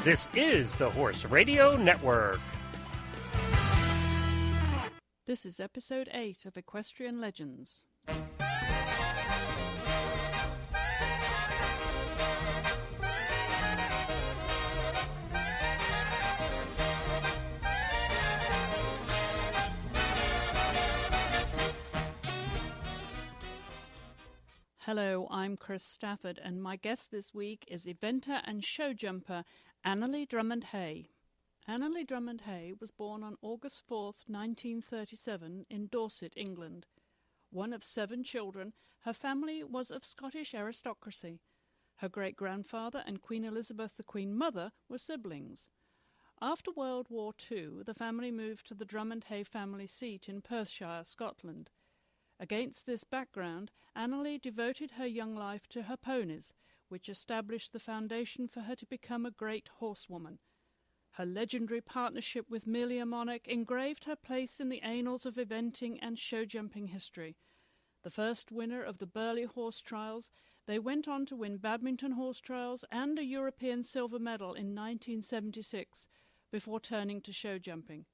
This is the Horse Radio Network. This is episode 8 of Equestrian Legends. Hello, I'm Chris Stafford, and my guest this week is eventer and show jumper Anneli Drummond-Hay. Anneli Drummond-Hay was born on August 4th, 1937 in Dorset, England. One of 7 children, her family was of Scottish aristocracy. Her great-grandfather and Queen Elizabeth, the Queen Mother, were siblings. After World War II, the family moved to the Drummond-Hay family seat in Perthshire, Scotland. Against this background, Anneli devoted her young life to her ponies, which established the foundation for her to become a great horsewoman. Her legendary partnership with Amelia Monarch engraved her place in the annals of eventing and show jumping history. The first winner of the Burghley Horse Trials, they went on to win Badminton Horse Trials and a European silver medal in 1976, before turning to show jumping.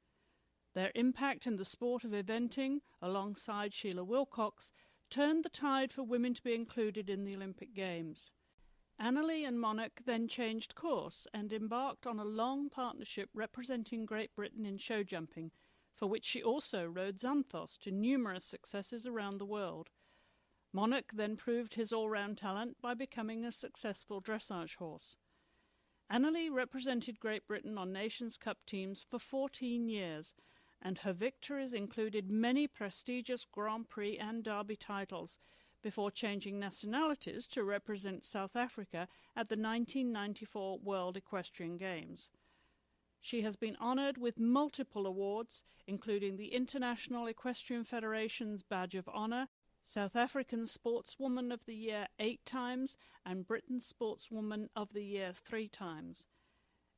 Their impact in the sport of eventing, alongside Sheila Wilcox, turned the tide for women to be included in the Olympic Games. Anneli and Monarch then changed course and embarked on a long partnership representing Great Britain in show jumping, for which she also rode Xanthos to numerous successes around the world. Monarch then proved his all-round talent by becoming a successful dressage horse. Anneli represented Great Britain on Nations Cup teams for 14 years, and her victories included many prestigious Grand Prix and Derby titles, before changing nationalities to represent South Africa at the 1994 World Equestrian Games. She has been honoured with multiple awards, including the International Equestrian Federation's Badge of Honour, South African Sportswoman of the Year 8 times, and Britain's Sportswoman of the Year 3 times.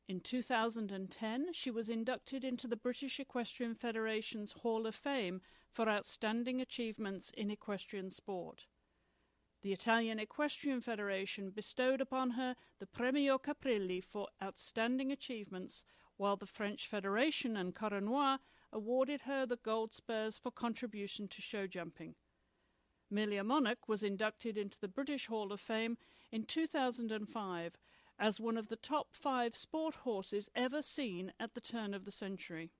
In 2010, she was inducted into the British Equestrian Federation's Hall of Fame for outstanding achievements in equestrian sport. The Italian Equestrian Federation bestowed upon her the Premio Caprilli for outstanding achievements, while the French Federation and Coronois awarded her the Gold Spurs for contribution to show jumping. Amelia Monarch was inducted into the British Hall of Fame in 2005 as one of the top 5 sport horses ever seen at the turn of the century.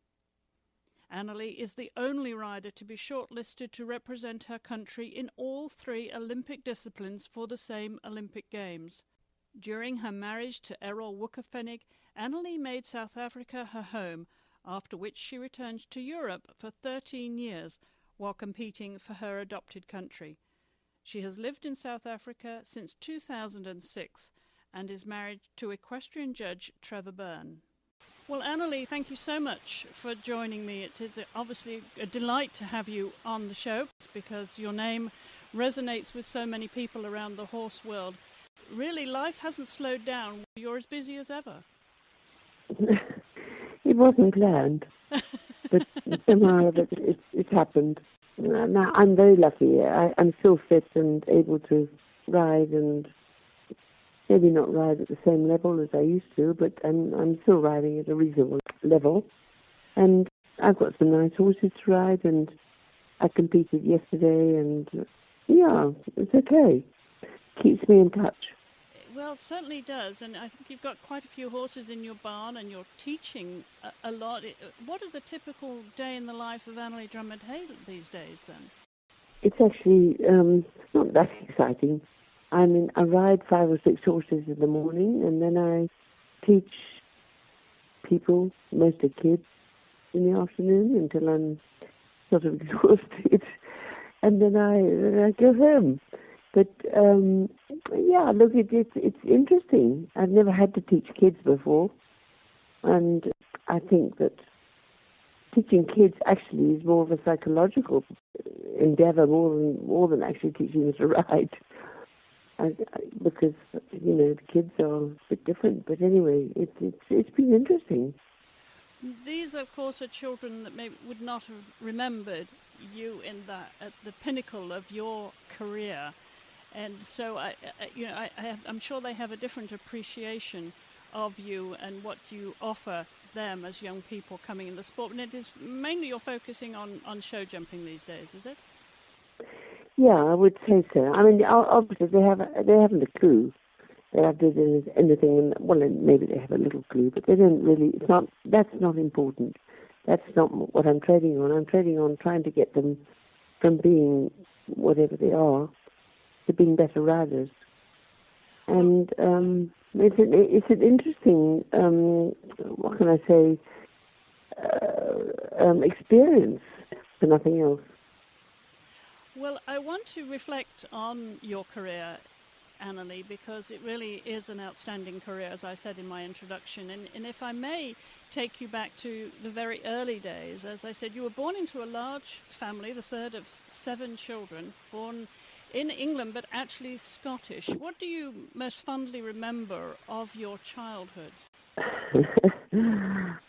Anneli is the only rider to be shortlisted to represent her country in all 3 Olympic disciplines for the same Olympic Games. During her marriage to Errol Wukafenig, Anneli made South Africa her home, after which she returned to Europe for 13 years while competing for her adopted country. She has lived in South Africa since 2006 and is married to equestrian judge Trevor Byrne. Well, Anneli, thank you so much for joining me. It is obviously a delight to have you on the show because your name resonates with so many people around the horse world. Really, life hasn't slowed down. You're as busy as ever. It wasn't planned, but somehow it's happened. Now, I'm very lucky. I'm still fit and able to ride, and maybe not ride at the same level as I used to, but I'm still riding at a reasonable level. And I've got some nice horses to ride, and I competed yesterday, and yeah, it's okay. Keeps me in touch. Well, it certainly does, and I think you've got quite a few horses in your barn, and you're teaching a lot. What is a typical day in the life of Anneli Drummond-Hay these days, then? It's actually not that exciting. I ride 5 or 6 horses in the morning, and then I teach people, most are kids, in the afternoon until I'm sort of exhausted, and then I go home. But yeah, look, it's interesting. I've never had to teach kids before, and I think that teaching kids actually is more of a psychological endeavor more than actually teaching them to ride. Because the kids are a bit different. But anyway, it's been interesting. These, of course, are children that maybe would not have remembered you at the pinnacle of your career, and so I'm sure they have a different appreciation of you and what you offer them as young people coming in the sport. And it is mainly you're focusing on show jumping these days, is it? Yeah, I would say so. I mean, obviously they haven't a clue that I did anything. Well, maybe they have a little clue, but they don't really. That's not important. That's not what I'm trading on. I'm trading on trying to get them from being whatever they are to being better riders. And it's an interesting, what can I say, experience, for nothing else. Well, I want to reflect on your career, Anneli, because it really is an outstanding career, as I said in my introduction. And if I may take you back to the very early days, as I said, you were born into a large family, the third of 7 children, born in England, but actually Scottish. What do you most fondly remember of your childhood?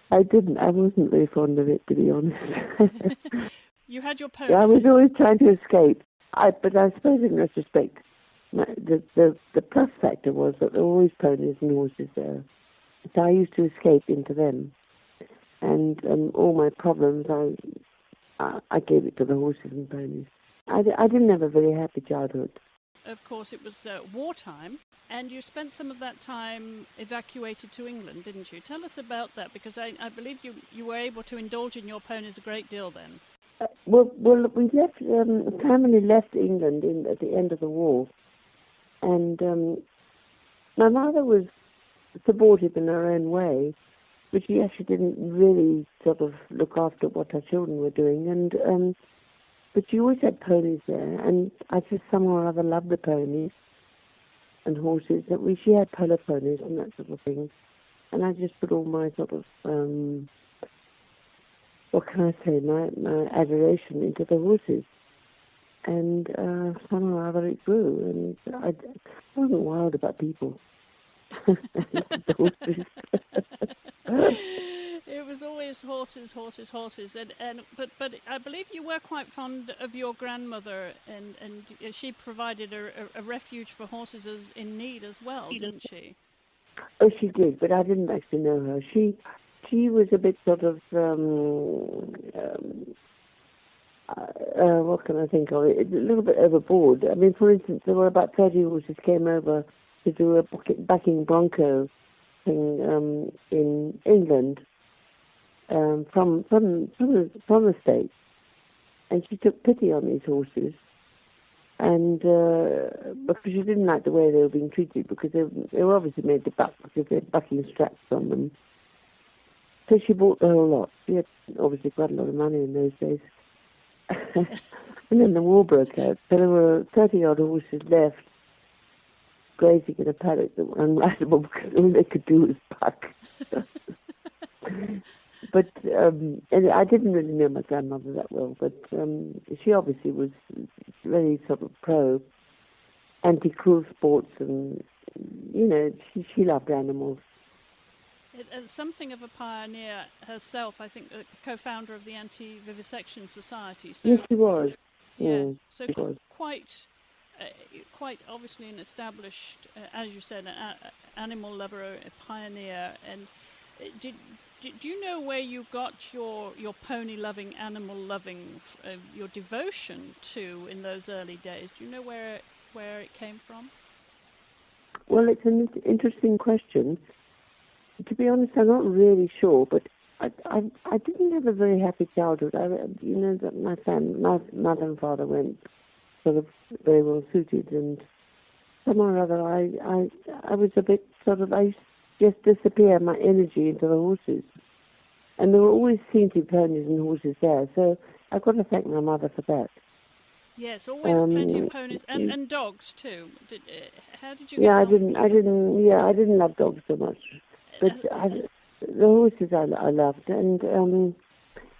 I wasn't very fond of it, to be honest. You had your ponies. I was always trying to escape. But I suppose in retrospect, the plus factor was that there were always ponies and horses there. So I used to escape into them. And all my problems, I gave it to the horses and ponies. I didn't have a very happy childhood. Of course, it was wartime, and you spent some of that time evacuated to England, didn't you? Tell us about that, because I believe you were able to indulge in your ponies a great deal then. Well, we left. Family left England at the end of the war, and my mother was supportive in her own way, but she actually didn't really sort of look after what her children were doing, and. But she always had ponies there, and I just somehow or other loved the ponies and horses. She had polo ponies and that sort of thing, and I just put all my sort of what can I say, my adoration into the horses, and somehow or other it grew, and I wasn't wild about people. The horses. It was always horses, but I believe you were quite fond of your grandmother, and she provided a refuge for horses in need as well, didn't she? Oh, she did, but I didn't actually know her. She was a bit sort of what can I think of it? A little bit overboard. I mean, for instance, there were about 30 horses came over to do a backing bronco thing in England. From the States, and she took pity on these horses, and because she didn't like the way they were being treated, because they were obviously made to buck because they had bucking straps on them. So she bought the whole lot. She had obviously quite a lot of money in those days. And then the war broke out, so there were 30-odd horses left grazing in a paddock that were unrideable because all they could do was buck. But and I didn't really know my grandmother that well, but she obviously was very sort of pro anti-cruel sports, and she loved animals. And something of a pioneer herself, I think, a co-founder of the Anti-Vivisection Society. So, yes, she was. Yeah, so she was. Quite obviously an established, as you said, an animal lover, a pioneer. And do you know where you got your pony-loving, animal-loving, your devotion to in those early days? Do you know where it came from? Well, it's an interesting question. To be honest, I'm not really sure, but I didn't have a very happy childhood. That my mother and father weren't sort of very well suited, and somehow or other I was a bit sort of, I just disappear my energy into the horses. And there were always seemed to be ponies and horses there, so I've got to thank my mother for that. Yes, always plenty of ponies and dogs too. How did you? Yeah, I didn't love dogs so much, but the horses I loved, and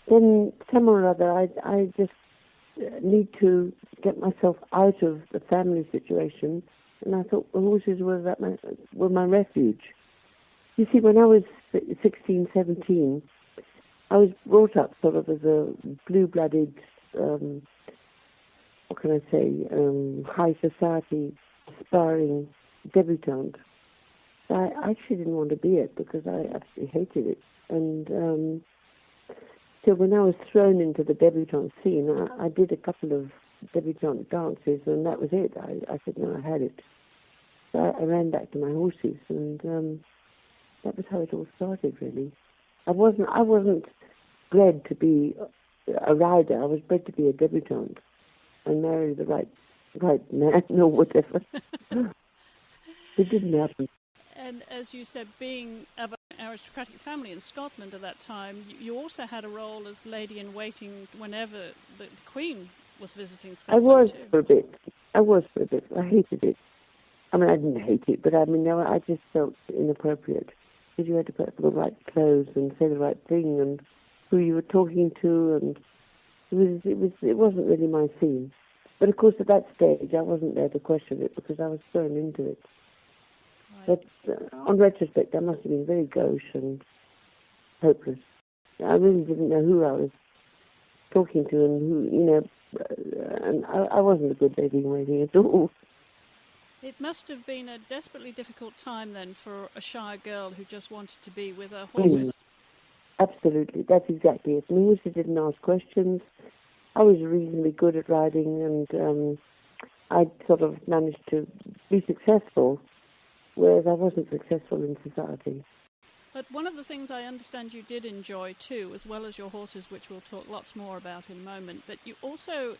then somehow or other I just need to get myself out of the family situation, and I thought the horses were my refuge. You see, when I was 16, 17, I was brought up sort of as a blue-blooded, what can I say, high society, aspiring debutante. I actually didn't want to be it because I absolutely hated it. And so when I was thrown into the debutante scene, I did a couple of debutante dances, and that was it. I said, no, I had it. So I ran back to my horses, and that was how it all started, really. I wasn't bred to be a rider. I was bred to be a debutante and marry the right man or whatever. It didn't happen. And as you said, being of an aristocratic family in Scotland at that time, you also had a role as lady-in-waiting whenever the Queen was visiting Scotland. I was too. for a bit. I hated it. I mean, I didn't hate it, but I mean, no, I just felt inappropriate because you had to put the right clothes and say the right thing and who you were talking to, and it wasn't really my scene. But of course, at that stage, I wasn't there to question it because I was thrown into it. Right. But on retrospect, I must have been very gauche and hopeless. I really didn't know who I was talking to and who, and I wasn't a good lady in waiting at all. It must have been a desperately difficult time then for a shy girl who just wanted to be with her horses. Absolutely, that's exactly it. The horses didn't ask questions. I was reasonably good at riding, and I sort of managed to be successful, whereas I wasn't successful in society. But one of the things I understand you did enjoy too, as well as your horses, which we'll talk lots more about in a moment, but you also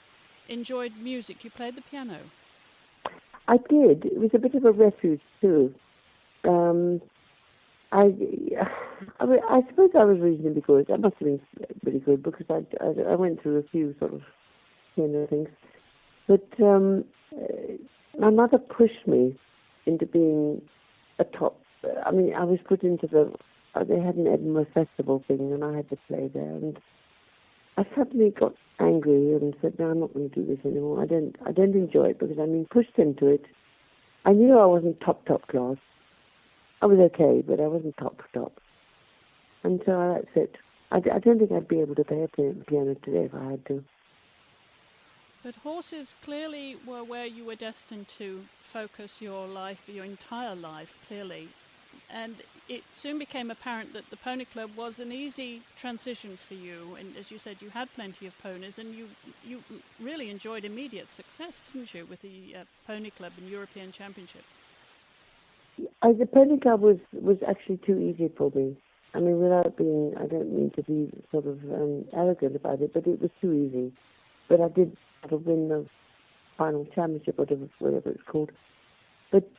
enjoyed music. You played the piano. I did. It was a bit of a refuge too. I suppose I was reasonably good. I must have been pretty good because I went through a few sort of things. But my mother pushed me into being a top. I mean, I was put into they had an Edinburgh Festival thing, and I had to play there. And I suddenly got angry and said, "No, I'm not going to do this anymore. I don't enjoy it because I'm being pushed into it." I knew I wasn't top class. I was okay, but I wasn't top. And so that's it. I don't think I'd be able to play a piano today if I had to. But horses clearly were where you were destined to focus your life, your entire life, clearly. And it soon became apparent that the Pony Club was an easy transition for you. And as you said, you had plenty of ponies, and you really enjoyed immediate success, didn't you, with the Pony Club and European Championships? The Pony Club was actually too easy for me. I mean, without being, I don't mean to be sort of arrogant about it, but it was too easy. But I did sort of win the final championship, whatever it's called. But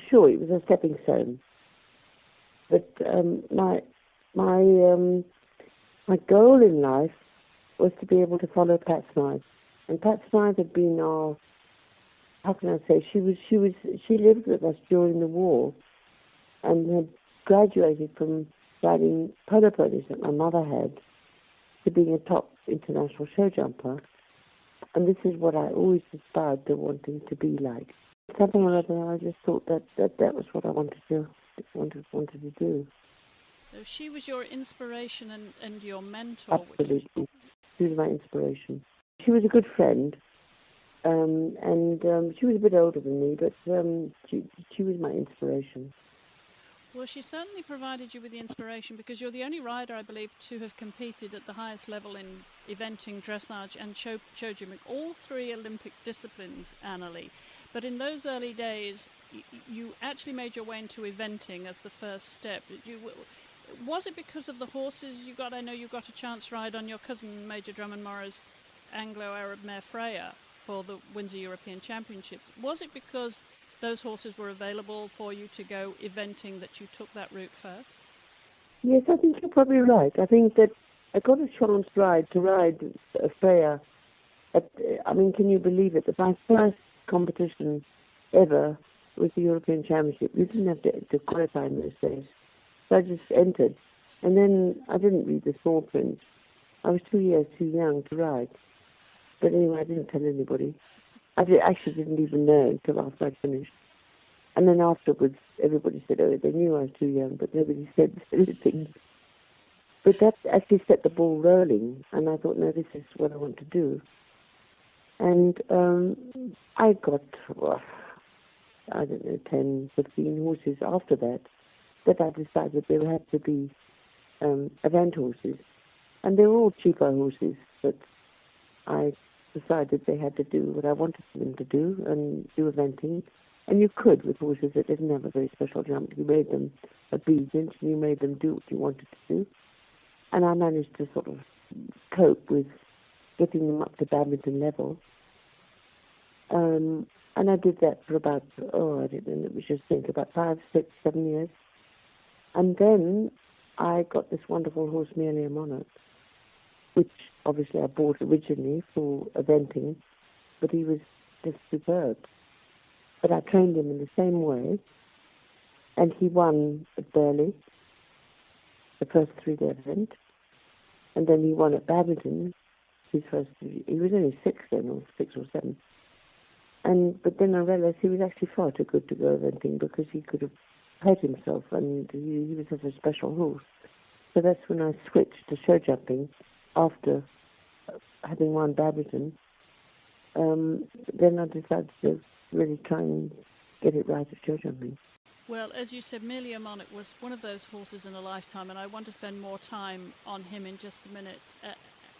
sure, it was a stepping stone. But my goal in life was to be able to follow Pat Smythe, and Pat Smythe had been our. How can I say? She lived with us during the war, and had graduated from riding polo ponies that my mother had to being a top international show jumper. And this is what I always aspired to wanting to be like. Something or other, I just thought that was what I wanted to do. So she was your inspiration and your mentor. Absolutely, she was my inspiration. She was a good friend. And she was a bit older than me, but she was my inspiration. Well, she certainly provided you with the inspiration because you're the only rider, I believe, to have competed at the highest level in eventing, dressage and show jumping, all three Olympic disciplines, Anneli. But in those early days, you actually made your way into eventing as the first step. Was it because of the horses you got? I know you got a chance ride on your cousin, Major Drummond Morrow's Anglo-Arab mare Freya for the Windsor European Championships. Was it because those horses were available for you to go eventing that you took that route first? Yes, I think you're probably right. I think that I got a chance to ride Freya. Can you believe it? My first competition ever was the European Championship. You didn't have to qualify in those days. So I just entered. And then I didn't read the small print. I was 2 years too young to ride. But anyway, I didn't tell anybody. I actually didn't even know until after I finished. And then afterwards, everybody said, oh, they knew I was too young, but nobody said anything. But that actually set the ball rolling, and I thought, no, this is what I want to do. And I got I don't know, 10, 15 horses after that I decided there had to be event horses. And they were all cheaper horses, but I decided they had to do what I wanted them to do and do eventing. And you could with horses that didn't have a very special jump. You made them obedient and you made them do what you wanted to do. And I managed to sort of cope with getting them up to badminton level. And I did that for about, I don't know, let me just think, about 5, 6, 7 years. And then I got this wonderful horse, Merely a Monarch, which obviously I bought originally for eventing, but he was just superb. But I trained him in the same way, and he won at Burley, the first 3-day event, and then he won at Badminton, he was only 6 then, or 6 or 7. But then I realized he was actually far too good to go eventing because he could have hurt himself, and he was such a special horse. So that's when I switched to show jumping after having won Badminton. Then I decided to really try and get it right at show jumping. Well, as you said, Merely a Monarch was one of those horses in a lifetime, and I want to spend more time on him in just a minute,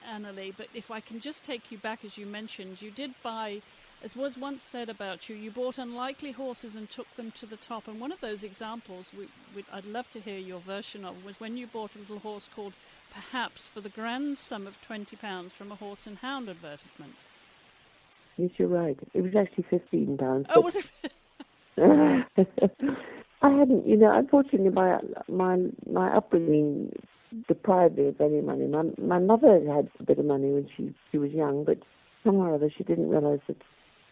Anneli. But if I can just take you back, as you mentioned, you did buy, as was once said about you, you bought unlikely horses and took them to the top. And one of those examples I'd love to hear your version of was when you bought a little horse called Perhaps for the grand sum of £20 from a Horse and Hound advertisement. Yes, you're right. It was actually £15. Oh, was it? I hadn't, unfortunately, my upbringing deprived me of any money. My mother had a bit of money when she was young, but somehow or other she didn't realize that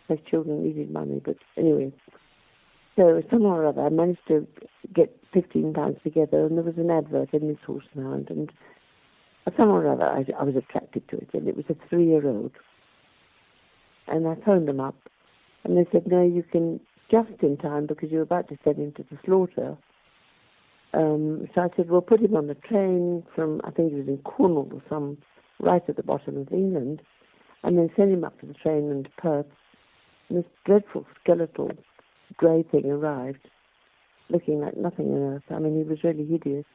her children needed money. But anyway, so somehow or other I managed to get £15 together, and there was an advert in this Horse and Hound, and somehow or other I was attracted to it, and it was a 3-year-old. And I phoned them up, and they said, no, you can just in time because you're about to send him to the slaughter. So I said, well, put him on the train from, I think it was in Cornwall or some, right at the bottom of England, and then send him up to the train and to Perth. And this dreadful skeletal grey thing arrived, looking like nothing on earth. I mean, he was really hideous.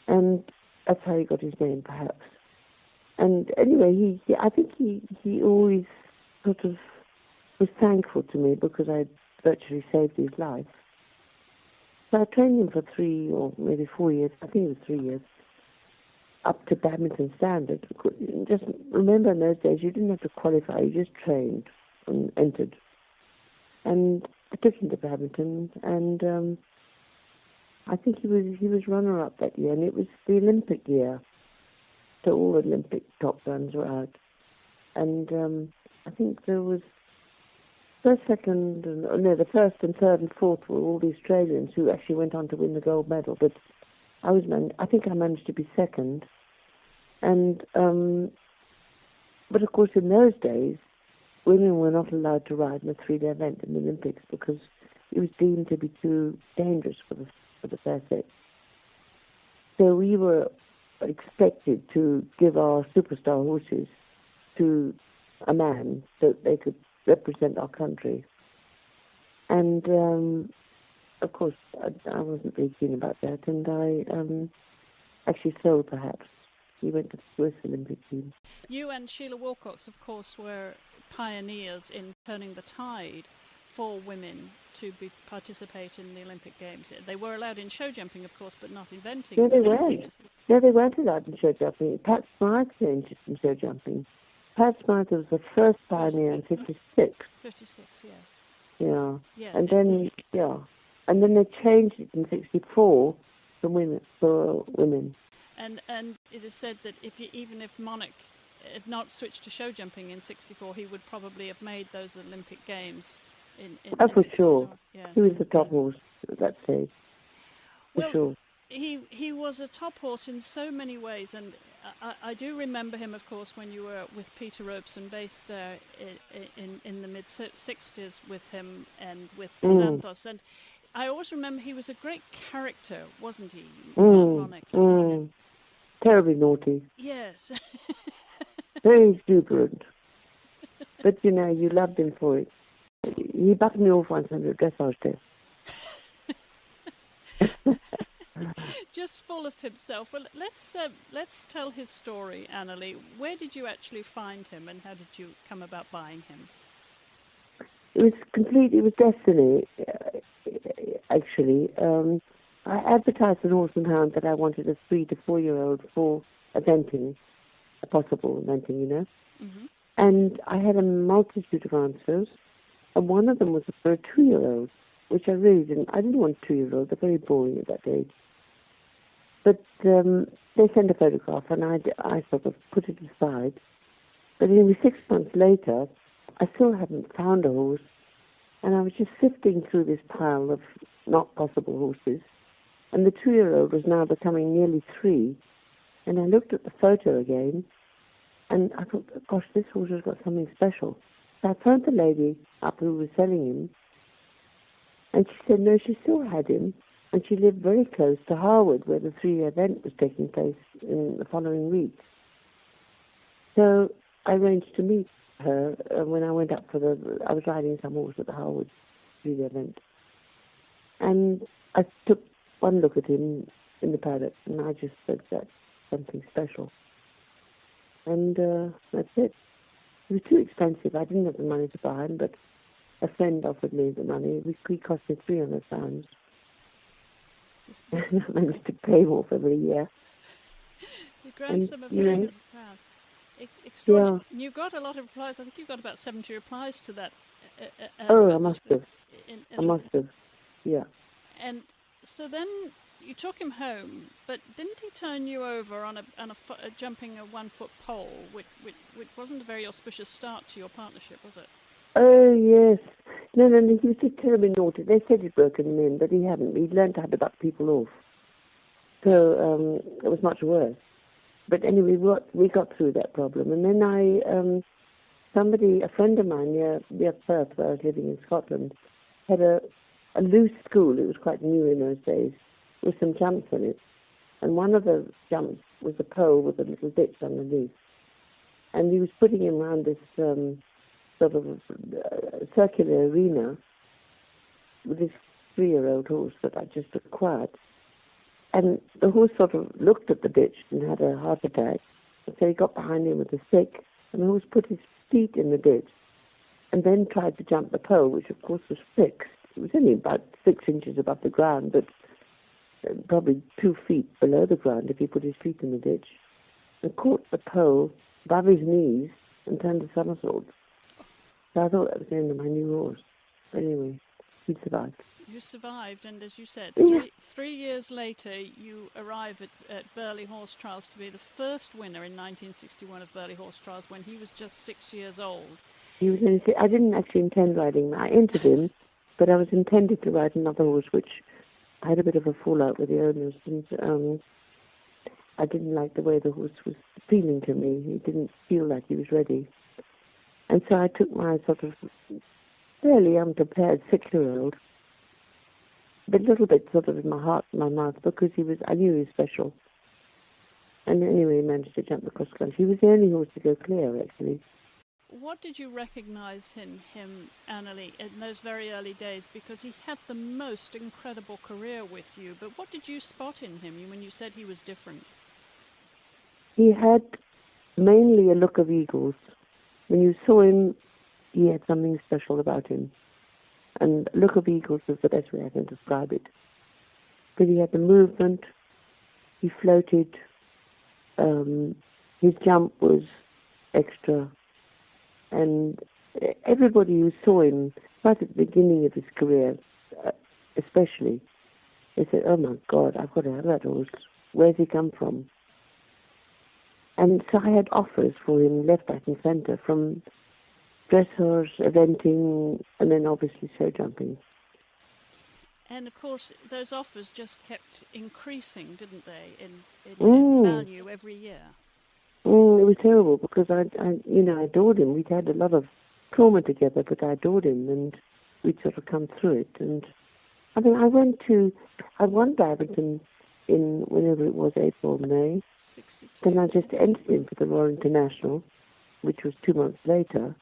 And that's how he got his name, perhaps. And anyway, I think he always sort of was thankful to me because I'd virtually saved his life. So I trained him for 3 or maybe 4 years, I think it was 3 years, up to badminton standard. Just remember in those days, you didn't have to qualify, you just trained and entered. And I took him to badminton, and I think he was runner-up that year, and it was the Olympic year. So all the Olympic top guns were out. And I think there was the first and third and fourth were all the Australians who actually went on to win the gold medal. But I think I managed to be second. And but of course in those days, women were not allowed to ride in a 3-day event in the Olympics because it was deemed to be too dangerous for the fair sex. So we were expected to give our superstar horses to a man so they could represent our country. And of course I wasn't very keen about that, and I actually sold Perhaps. He went to the Swiss Olympic team. You and Sheila Wilcox, of course, were pioneers in turning the tide for women to participate in the Olympic Games. They were allowed in show jumping, of course, but not in eventing. No, they weren't. No, they weren't allowed in show jumping. Pat Smythe changed it in show jumping. Pat Smythe was the first pioneer in 56. 56, yes. Yeah. Yes. And then they changed it in 64 for women. And it is said that even if Monarch had not switched to show jumping in 64, he would probably have made those Olympic Games. For sure. Yes. He was the top horse at that stage. For sure. He was a top horse in so many ways, and I do remember him, of course, when you were with Peter Robeson, based there in the mid-60s with him and with Xanthos. And I always remember he was a great character, wasn't he, Monarch? Terribly naughty. Yes. Very exuberant. But, you loved him for it. He bucked me off once under a dressage test. Just full of himself. Well, let's tell his story, Anneli. Where did you actually find him, and how did you come about buying him? It was destiny, actually. I advertised an Horse and Hound that I wanted a 3 to 4 year old for eventing, a possible eventing, you know. Mm-hmm. And I had a multitude of answers, and one of them was for a 2-year-old, which I didn't want 2-year-olds. They're very boring at that age. But they sent a photograph, and I sort of put it aside. But anyway, 6 months later, I still hadn't found a horse, and I was just sifting through this pile of not possible horses, and the 2-year-old was now becoming nearly 3, and I looked at the photo again, and I thought, gosh, this horse has got something special. So I phoned the lady up who was selling him, and she said no, she still had him, and she lived very close to Harwood, where the 3-year event was taking place in the following week. So I arranged to meet her when I went up I was riding some horse at the Harwood 3-year event. And I took one look at him in the paddock, and I just said, that's something special. And that's it. It was too expensive. I didn't have the money to buy him, but a friend offered me the money. It cost me £300. And I managed to pay off every year. The grand sum of £300. Extraordinary. Yeah. You got a lot of replies. I think you got about 70 replies to that. I must have. I must have. Yeah. And so then you took him home, but didn't he turn you over on jumping a 1-foot pole, which wasn't a very auspicious start to your partnership, was it? Oh, yes. No, he was just terribly naughty. They said he'd broken him in, but he hadn't. He'd learned how to buck people off. So it was much worse. But anyway, we got through that problem. And then a friend of mine near Perth, where I was living in Scotland, had a loose school. It was quite new in those days, with some jumps in it. And one of the jumps was a pole with a little ditch underneath. And he was putting him around this sort of circular arena with this 3-year-old horse that I just acquired. And the horse sort of looked at the ditch and had a heart attack. So he got behind him with a stick, and the horse put his feet in the ditch and then tried to jump the pole, which of course was fixed. It was only about 6 inches above the ground, but probably 2 feet below the ground if he put his feet in the ditch, and caught the pole above his knees and turned a somersault. So I thought that was the end of my new horse. But anyway, he survived. You survived, and as you said, 3 years later, you arrive at Burghley Horse Trials to be the first winner in 1961 of Burghley Horse Trials when he was just 6 years old. I didn't actually intend riding him. I entered him, but I was intended to ride another horse, which I had a bit of a fallout with the owners, and I didn't like the way the horse was feeling to me. He didn't feel like he was ready. And so I took my sort of fairly unprepared 6-year-old, but a little bit sort of in my heart and my mouth, because I knew he was special. And anyway, he managed to jump the cross country. He was the only horse to go clear, actually. What did you recognize in him, Anneli, in those very early days? Because he had the most incredible career with you. But what did you spot in him when you said he was different? He had mainly a look of eagles. When you saw him, he had something special about him. And look of eagles is the best way I can describe it. But he had the movement, he floated, his jump was extra. And everybody who saw him, right at the beginning of his career, especially, they said, oh my God, I've got to have that horse. Where's he come from? And so I had offers for him left, right and centre, from dressage, eventing, and then obviously show jumping. And of course, those offers just kept increasing, didn't they, in value every year? It was terrible, because I adored him. We'd had a lot of trauma together, but I adored him, and we'd sort of come through it. And I mean, I won Badminton in whenever it was, April, May. 62. Then I just entered him for the Royal International, which was 2 months later.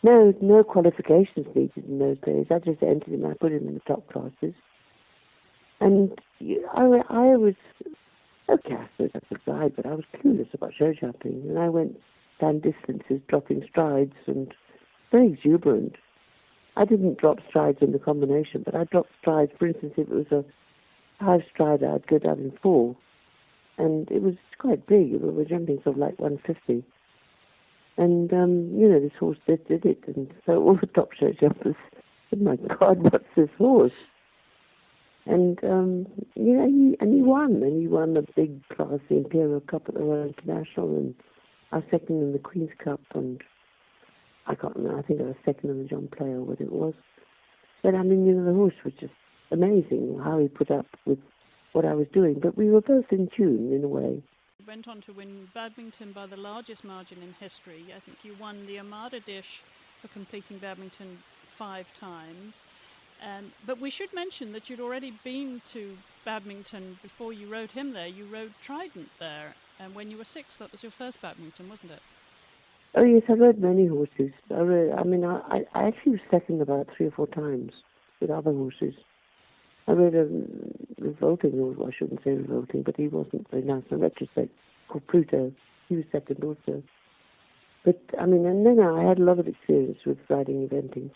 No qualifications needed in those days. I just entered him. I put him in the top classes. And I was, okay, I suppose I could ride, but I was clueless about show jumping. And I went down distances, dropping strides, and very exuberant. I didn't drop strides in the combination, but I dropped strides. For instance, if it was a 5-stride, I'd go down in 4. And it was quite big. We were jumping sort of like 150. And, this horse did it. And so all the top show jumpers said, my God, what's this horse? And, he won. And he won a big class, the Imperial Cup at the Royal International, and I was second in the Queen's Cup, and I can't remember, I think I was second in the John Play or what it was. But, the horse was just amazing, how he put up with what I was doing. But we were both in tune, in a way. You went on to win badminton by the largest margin in history. I think you won the Armada Dish for completing badminton 5 times. But we should mention that you'd already been to badminton before you rode him there. You rode Trident there, and when you were 6, that was your first badminton, wasn't it? Oh yes, I rode many horses. I actually was second about 3 or 4 times with other horses. I rode a revolting horse. Well, I shouldn't say revolting, but he wasn't very nice in retrospect. Called Pluto. He was second also. But and then I had a lot of experience with riding eventing.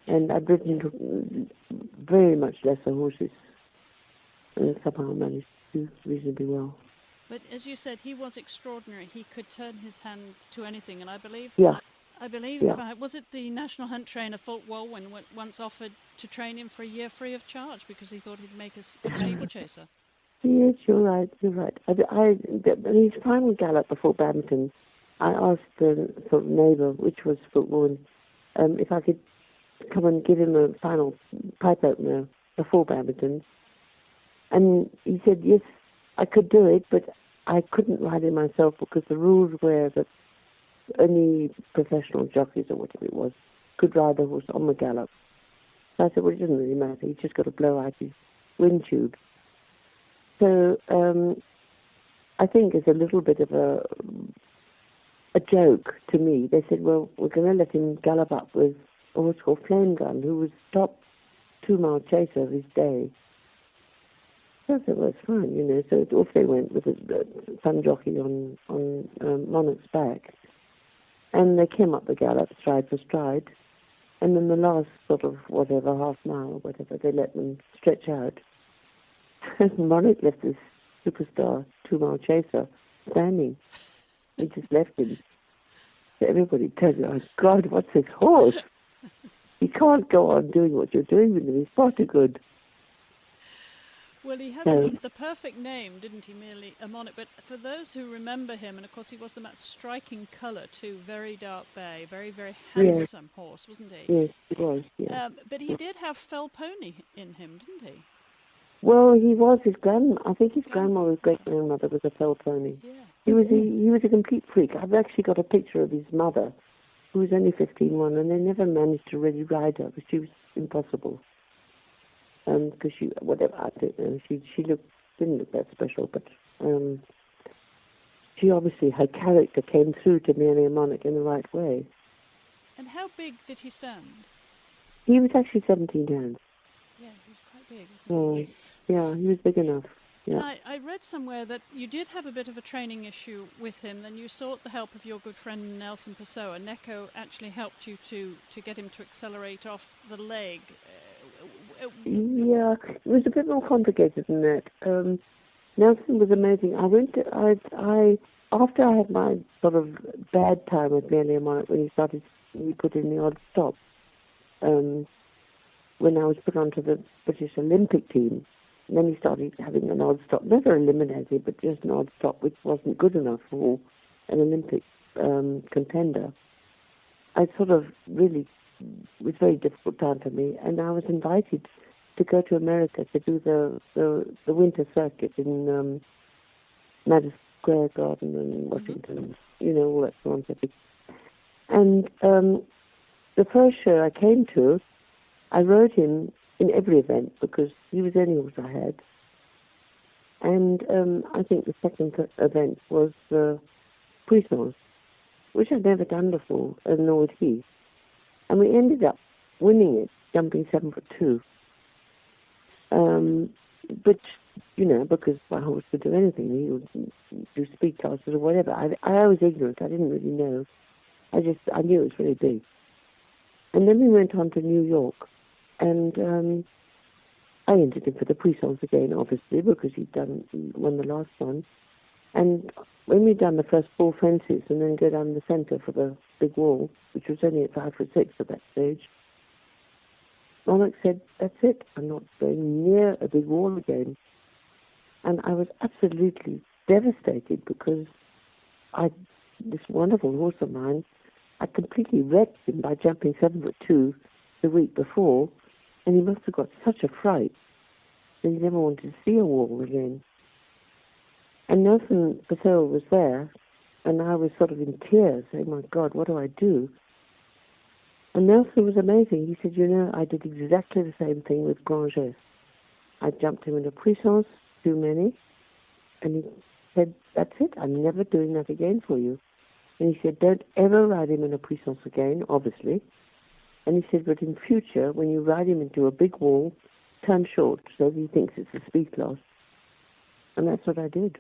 And I'd ridden very much lesser horses, and somehow managed to do reasonably well. But as you said, he was extraordinary. He could turn his hand to anything, and I believe, yeah. Was it the National Hunt trainer, Fulk Walwyn, once offered to train him for a year free of charge because he thought he'd make a good steeplechaser? Yes, you're right. In his final gallop before badminton, I asked the sort of neighbour, which was Fulk Walwyn, if I could come and give him a final pipe opener before badminton. And he said, yes, I could do it, but I couldn't ride it myself because the rules were that only professional jockeys or whatever it was could ride the horse on the gallop. So I said, well, it doesn't really matter. He's just got to blow out his wind tube. So I think it's a little bit of a joke to me. They said, well, we're going to let him gallop up with a horse called Flame Gun, who was top 2-mile chaser of his day. So I said, well, it's fine, So off they went with a fun jockey on Monarch's back. And they came up the gallop, stride for stride. And then the last sort of, half mile, they let them stretch out. And Monarch left this superstar 2-mile chaser standing. He just left him. So everybody turned around, God, what's this horse? You can't go on doing what you're doing with him. He's far too good. Well, he had the perfect name, didn't he, merely a Monarch? But for those who remember him, and of course he was the most striking colour too, very dark bay, very, very handsome horse, wasn't he? Yes, he was, yeah. But he did have Fell Pony in him, didn't he? Well, he was his I think his grandmother's great-grandmother was a Fell Pony. Yeah. He was a complete freak. I've actually got a picture of his mother, who was only 15-1, and they never managed to really ride her, because she was impossible. Because she didn't look that special, but she obviously, her character came through to Merely a Monarch in the right way. And how big did he stand? He was actually 17 hands. Yeah, he was quite big, wasn't he? Yeah, he was big enough. Yeah. And I read somewhere that you did have a bit of a training issue with him, then you sought the help of your good friend Nelson Pessoa. Neko actually helped you to get him to accelerate off the leg. Yeah, it was a bit more complicated than that. Nelson was amazing. After I had my sort of bad time with Merely a Monarch, when he put in the odd stop, when I was put onto the British Olympic team, and then he started having an odd stop, never eliminated, but just an odd stop, which wasn't good enough for an Olympic contender. I sort of really, it was a very difficult time for me, and I was invited to go to America to do the winter circuit in Madison Square Garden in Washington, all that sort of thing. And the first show I came to, I rode him in every event because he was the only horse I had. And I think the second event was the Puissance, which I'd never done before, and nor had he. And we ended up winning it, jumping 7'2". But, because my horse could do anything, he would do speed classes or whatever. I was ignorant. I didn't really know. I knew it was really big. And then we went on to New York, and I entered him for the Puissance again, obviously, because he won the last one. And when we'd done the first 4 fences and then go down the centre for the big wall, which was only at 5'6" at that stage, Monarch said, "That's it, I'm not going near a big wall again." And I was absolutely devastated because this wonderful horse of mine, I completely wrecked him by jumping 7'2" the week before, and he must have got such a fright that he never wanted to see a wall again. And Nelson Purcell was there, and I was sort of in tears, saying, "My God, what do I do?" And Nelson was amazing. He said, I did exactly the same thing with Granges. I jumped him in a Puissance, too many, and he said, "That's it, I'm never doing that again for you." And he said, "Don't ever ride him in a Puissance again, obviously." And he said, "But in future, when you ride him into a big wall, turn short so that he thinks it's a speed class." And that's what I did.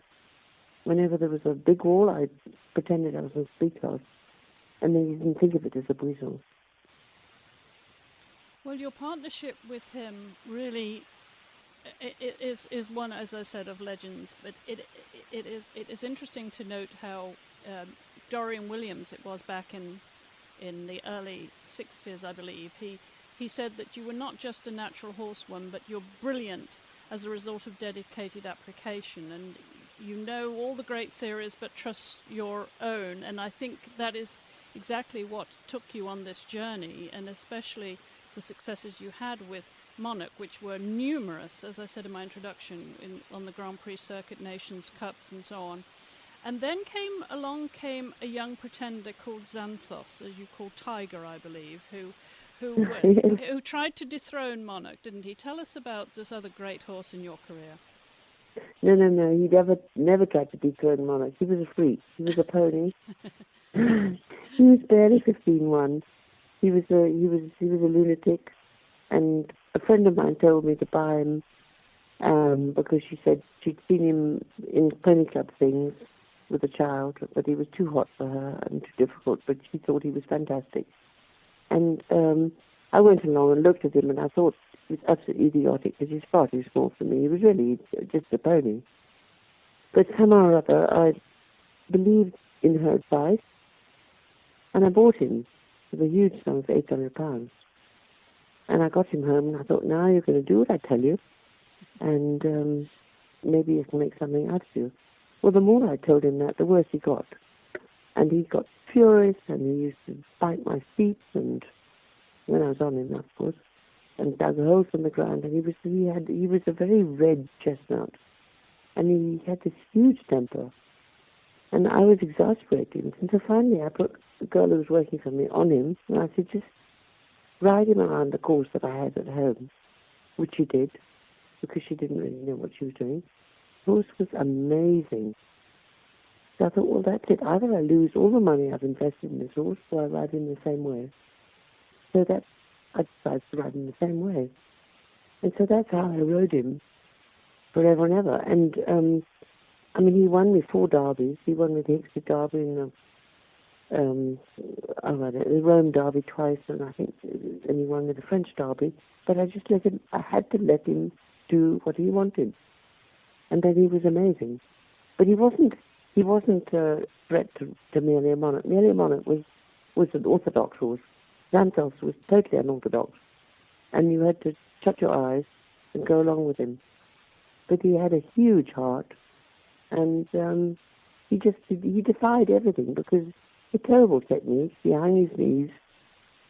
Whenever there was a big wall, I pretended I was in speed class. And then he didn't think of it as a Puissance. Well, your partnership with him really is one, as I said, of legends. But it is interesting to note how Dorian Williams, it was back in the early 60s, I believe, he said that you were not just a natural horsewoman, but you're brilliant as a result of dedicated application. And you know all the great theories, but trust your own. And I think that is exactly what took you on this journey, and especially the successes you had with Monarch, which were numerous, as I said in my introduction, on the Grand Prix circuit, Nations Cups and so on. And then came a young pretender called Xanthos, as you call Tiger, I believe, who tried to dethrone Monarch, didn't he? Tell us about this other great horse in your career. No. He never tried to dethrone Monarch. He was a freak. He was a pony. He was barely 15-1. He was a lunatic, and a friend of mine told me to buy him because she said she'd seen him in pony club things with a child, but he was too hot for her and too difficult, but she thought he was fantastic. And I went along and looked at him, and I thought he was absolutely idiotic because he's far too small for me. He was really just a pony. But somehow or other, I believed in her advice, and I bought him with a huge sum of £800. And I got him home, and I thought, now you're going to do what I tell you, and maybe you can make something out of you. Well, the more I told him that, the worse he got. And he got furious, and he used to bite my feet, and when I was on him, of course, and dug holes in the ground. And he was a very red chestnut, and he had this huge temper. And I was exasperated. And so finally, I put the girl who was working for me on him, and I said, just ride him around the course that I had at home, which she did, because she didn't really know what she was doing. The horse was amazing. So I thought, well, that's it. Either I lose all the money I've invested in this horse, or I ride him the same way. So I decided to ride him the same way. And so that's how I rode him forever and ever. And, he won me 4 derbies. He won me the Hixley Derby and the Rome Derby twice, and and he won me the French Derby. But I had to let him do what he wanted. And then he was amazing. But he wasn't a threat to Merely Monarch. Merely Monarch was an orthodox horse. Xanthos was totally unorthodox. And you had to shut your eyes and go along with him. But he had a huge heart, and he defied everything because he had terrible technique. He hung his knees,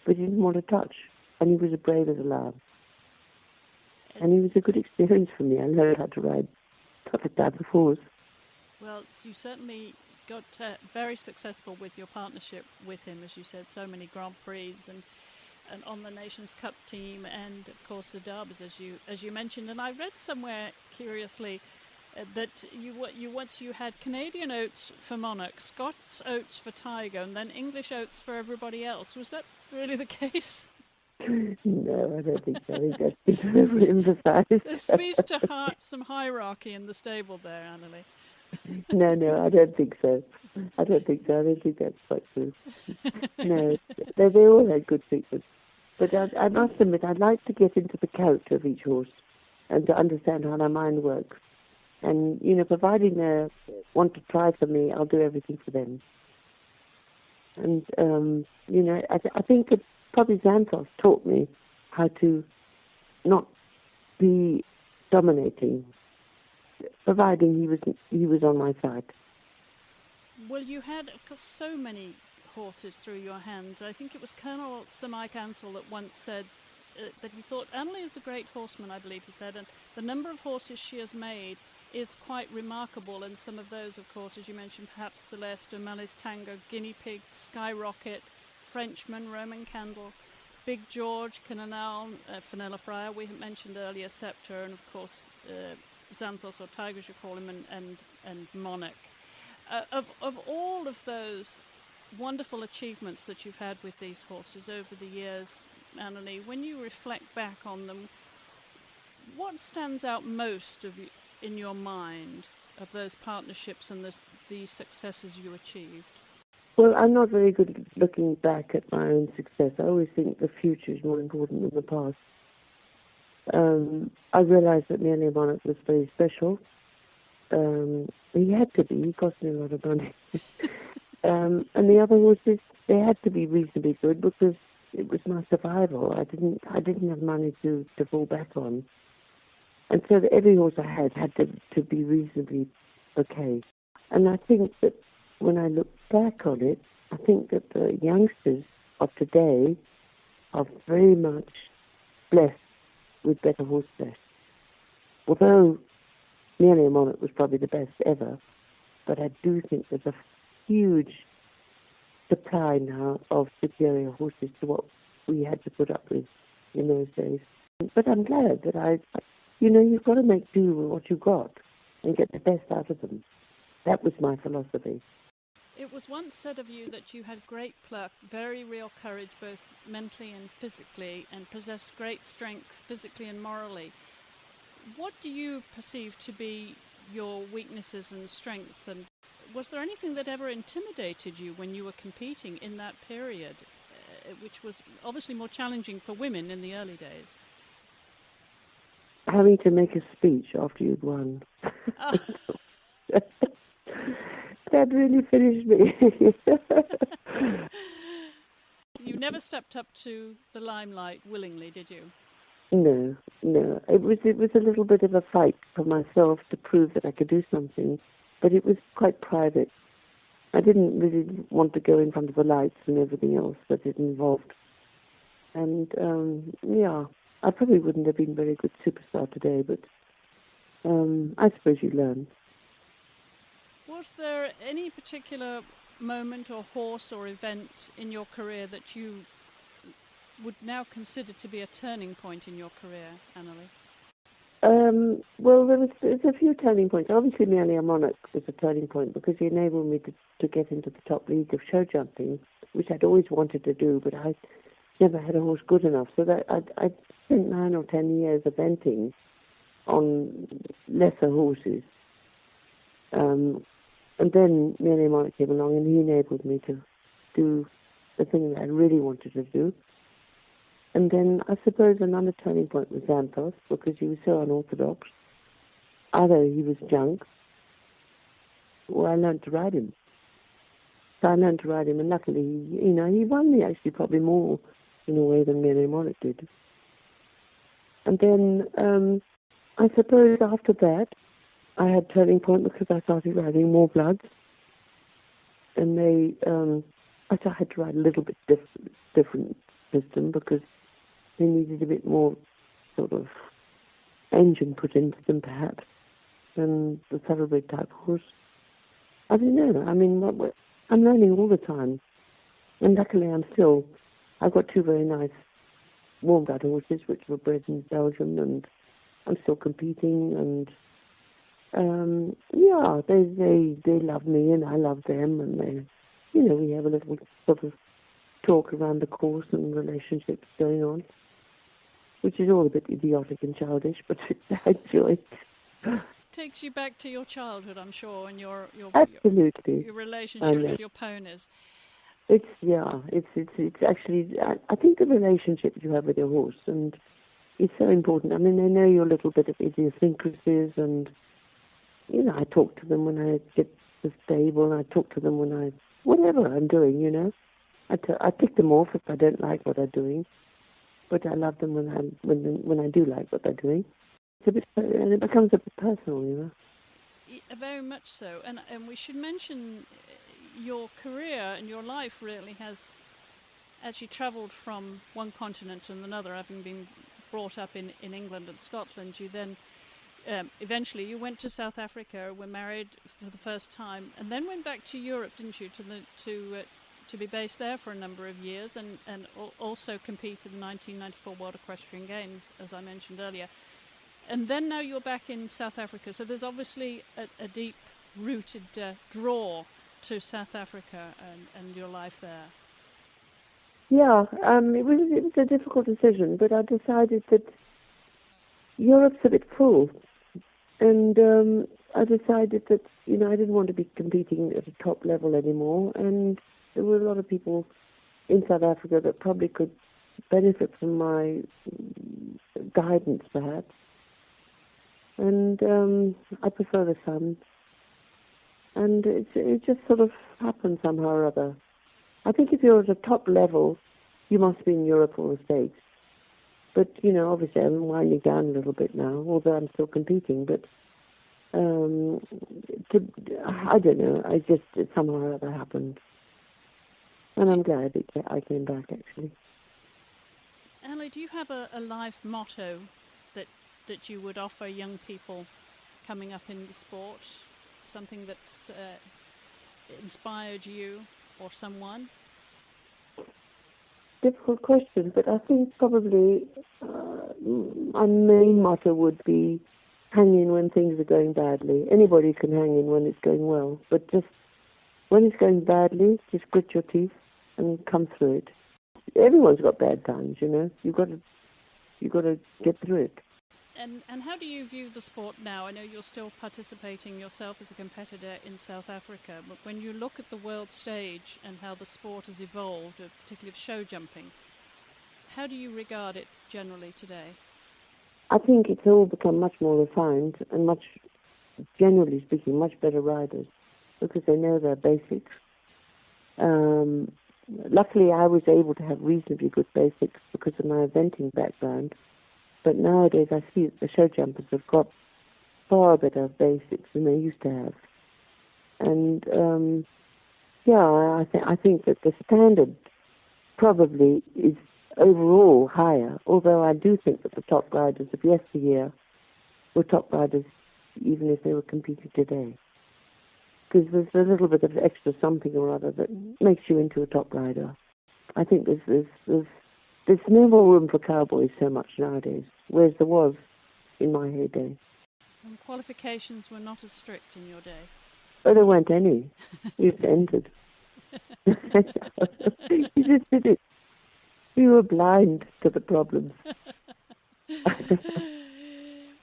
but he didn't want to touch. And he was as brave as a lamb. And it was a good experience for me. I learned how to ride that type of horse. Well, you certainly got very successful with your partnership with him, as you said, so many Grand Prix and on the Nations Cup team, and of course the derbies, as you mentioned. And I read somewhere curiously that you had Canadian oats for Monarch, Scots oats for Tiger, and then English oats for everybody else. Was that really the case? No, I don't think so. I think that's been overemphasized. It speaks to some hierarchy in the stable there, Anneli. No, I don't think so. I don't think that's quite true. No, they all had good treatment. But I must admit, I'd like to get into the character of each horse and to understand how their mind works. And, providing they want to try for me, I'll do everything for them. And, I think that probably Xanthos taught me how to not be dominating, providing he was on my side. Well, you had, of course, so many horses through your hands. I think it was Colonel Sir Mike Ansell that once said that he thought Anneli is a great horseman, I believe he said, and the number of horses she has made is quite remarkable, and some of those, of course, as you mentioned, perhaps Celeste, O'Malley's Tango, Guinea Pig, Skyrocket, Frenchman, Roman Candle, Big George, Cananal, Fenella Fryer, we had mentioned earlier, Scepter, and of course Xanthos, or Tiger as you call him, and Monarch. Of all of those wonderful achievements that you've had with these horses over the years, Anneli, when you reflect back on them, what stands out most in your mind of those partnerships and the successes you achieved? Well, I'm not very good at looking back at my own success. I always think the future is more important than the past. I realized that Nearly Monarch was very special. He had to be. He cost me a lot of money. And the other horses, they had to be reasonably good because it was my survival. I didn't have money to fall back on. And so every horse I had to be reasonably okay. And I think that when I look back on it, I think that the youngsters of today are very much blessed with better horse flesh. Although Nearly a Monarch was probably the best ever, but I do think there's a huge supply now of superior horses to what we had to put up with in those days. But I'm glad that you've got to make do with what you got and get the best out of them. That was my philosophy. It was once said of you that you had great pluck, very real courage, both mentally and physically, and possessed great strength physically and morally. What do you perceive to be your weaknesses and strengths? And was there anything that ever intimidated you when you were competing in that period, which was obviously more challenging for women in the early days? Having to make a speech after you'd won. Oh. That really finished me. You never stepped up to the limelight willingly, did you? No. It was a little bit of a fight for myself to prove that I could do something, but it was quite private. I didn't really want to go in front of the lights and everything else that it involved. And I probably wouldn't have been a very good superstar today, but I suppose you learn. Was there any particular moment or horse or event in your career that you would now consider to be a turning point in your career, Anneli? Well, there's a few turning points. Obviously, Nearly a Monarch was a turning point because he enabled me to get into the top league of show jumping, which I'd always wanted to do, but I never had a horse good enough. So that I spent 9 or 10 years eventing on lesser horses. And then Nearly a Monarch came along and he enabled me to do the thing that I really wanted to do. And then I suppose another turning point was Xanthos, because he was so unorthodox. Either he was junk, or I learned to ride him. So I learned to ride him, and luckily, he won me actually probably more in a way than Nearly a Monarch did. And then I suppose after that, I had turning point because I started riding more bloods, and I had to ride a little bit different system because they needed a bit more sort of engine put into them, perhaps, than the thoroughbred type horse. I don't know. I mean, I'm learning all the time, and luckily I've got 2 very nice warm blood horses which were bred in Belgium, and I'm still competing, and they love me and I love them, and we have a little sort of talk around the course and relationships going on, which is all a bit idiotic and childish, but I enjoy it. Takes you back to your childhood, I'm sure, and your Absolutely. your relationship with your ponies. It's actually, I think the relationship you have with your horse, and it's so important. I mean, they know your little bit of idiosyncrasies, and, you know, I talk to them when I get to the stable, and I talk to them when whatever I'm doing, you know. I tick them off if I don't like what they're doing, but I love them when I do like what they're doing. It's a bit, and it becomes a bit personal, you know. Yeah, very much so, and we should mention your career and your life really has actually travelled from one continent to another, having been brought up in England and Scotland. You then eventually you went to South Africa, were married for the first time, and then went back to Europe, didn't you, to be based there for a number of years, and also competed in the 1994 World Equestrian Games, as I mentioned earlier. And then now you're back in South Africa, so there's obviously a deep-rooted draw to South Africa and your life there. Yeah, it was a difficult decision, but I decided that Europe's a bit full, and I decided that, you know, I didn't want to be competing at a top level anymore, and there were a lot of people in South Africa that probably could benefit from my guidance, perhaps. And I prefer the sun. And it just sort of happened somehow or other. I think if you're at a top level, you must be in Europe or the States. But, you know, obviously I'm winding down a little bit now, although I'm still competing. But I don't know. It somehow or other happened. And I'm glad I came back, actually. Anneli, do you have a life motto that you would offer young people coming up in the sport? Something that's inspired you or someone? Difficult question, but I think probably my main motto would be hang in when things are going badly. Anybody can hang in when it's going well, but just when it's going badly, just grit your teeth and come through it. Everyone's got bad times, you know. You've got to get through it. And how do you view the sport now? I know you're still participating yourself as a competitor in South Africa, but when you look at the world stage and how the sport has evolved, particularly of show jumping, how do you regard it generally today? I think it's all become much more refined and much, generally speaking, much better riders because they know their basics. Luckily, I was able to have reasonably good basics because of my eventing background. But nowadays, I see that the show jumpers have got far better basics than they used to have. And, I think that the standard probably is overall higher, although I do think that the top riders of yesteryear were top riders even if they were competing today. Because there's a little bit of extra something or other that makes you into a top rider. I think there's no more room for cowboys so much nowadays, whereas there was in my heyday. And qualifications were not as strict in your day? Oh, there weren't any. You just entered. You just did it. We were blind to the problems.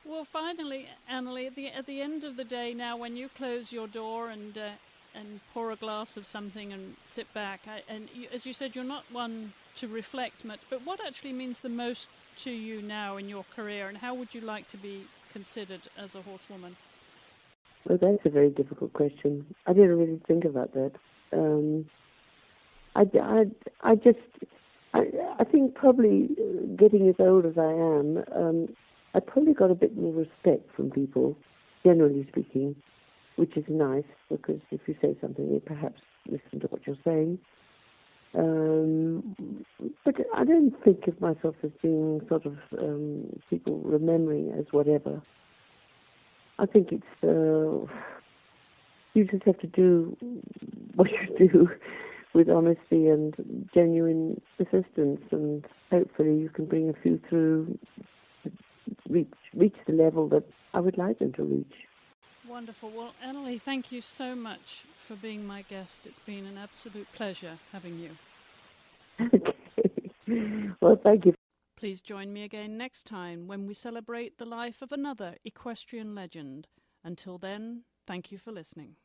Well, finally, Anneli, at the end of the day now, when you close your door and pour a glass of something and sit back, as you said, you're not one to reflect much, but what actually means the most to you now in your career, and how would you like to be considered as a horsewoman? Well, that's a very difficult question. I didn't really think about that. I think probably getting as old as I am, I probably got a bit more respect from people, generally speaking, which is nice, because if you say something, they perhaps listen to what you're saying. But I don't think of myself as being sort of people remembering as whatever. I think it's, you just have to do what you do with honesty and genuine persistence, and hopefully you can bring a few through, reach the level that I would like them to reach. Wonderful. Well, Anneli, thank you so much for being my guest. It's been an absolute pleasure having you. Okay. Well, thank you. Please join me again next time when we celebrate the life of another equestrian legend. Until then, thank you for listening.